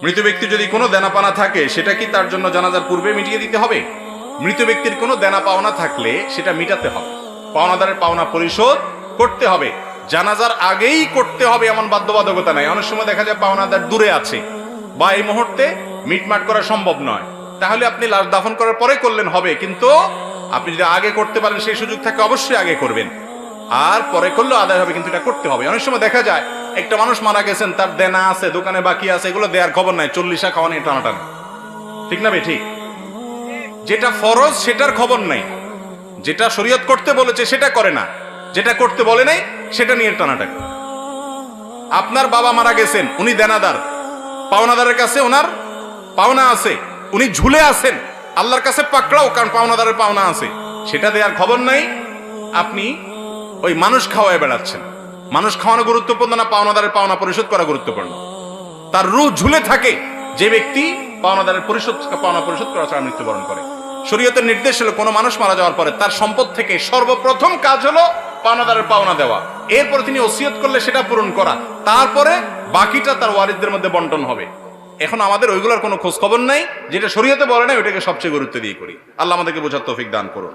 মৃত ব্যক্তির যদি কোনো দেনা পাওনা থাকে সেটা কি তার জন্য জানাজার পূর্বে মিটিয়ে দিতে হবে? মৃত ব্যক্তির কোনো দেনা পাওনা থাকলে সেটা মিটাতে হবে, পাওনাদারের পাওনা পরিশোধ করতে হবে। জানাজার আগেই করতে হবে এমন বাধ্যবাধকতা নাই। অনেক সময় দেখা যায় পাওনাদার দূরে আছে বা এই মুহূর্তে মিটমাট করা সম্ভব নয়, তাহলে আপনি লাশ দাফন করার পরে করলেন হবে, কিন্তু আপনি যদি আগে করতে পারেন সেই সুযোগ থাকে অবশ্যই আগে করবেন, আর পরে করলেও আদায় হবে, কিন্তু এটা করতে হবে। অনেক সময় দেখা যায় একটা মানুষ মারা গেছেন, তার দেনা আছে, দোকানে বাকি আছে, এগুলো দেওয়ার খবর নাই, 40 খাওয়া নিয়ে টানাটানি, ঠিক না ভাই? ঠিক, যেটা ফরজ সেটার খবর নাই, যেটা শরীয়ত করতে বলেছে সেটা করে না, যেটা করতে বলে নাই সেটা নিয়ে টানাটানি। আপনার বাবা মারা গেছেন, উনি দেনাদার, পাওনাদারের কাছে ওনার পাওনা আছে, উনি ঝুলে আছেন, আল্লাহর কাছে পাকড়াও, কারণ পাওনাদারের পাওনা আছে, সেটা দেওয়ার খবর নাই, আপনি ওই মানুষ খাওয়ায় বেড়াচ্ছেন। মানুষ খাওয়ানো গুরুত্বপূর্ণ না পাওনাদারের পাওনা পরিশোধ করা গুরুত্বপূর্ণ? তার রূহ ঝুলে থাকে যে ব্যক্তি পাওনাদারের পাওনা পরিশোধ করা ছাড়া মৃত্যুবরণ করে। শরীয়তের নির্দেশ হলো কোনো মানুষ মারা যাওয়ার পরে তার সম্পদ থেকে সর্বপ্রথম কাজ হলো পাওনাদারের পাওনা দেওয়া, এরপর তিনি ওসিয়ত করলে সেটা পূরণ করা, তারপরে বাকিটা তার ওয়ারিসদের মধ্যে বন্টন হবে। এখন আমাদের ওইগুলোর কোনো খোঁজ খবর নাই, যেটা শরীয়তে বলে না ওইটাকে সবচেয়ে গুরুত্ব দিয়ে করি। আল্লাহ আমাদেরকে বোঝার তৌফিক দান করুন।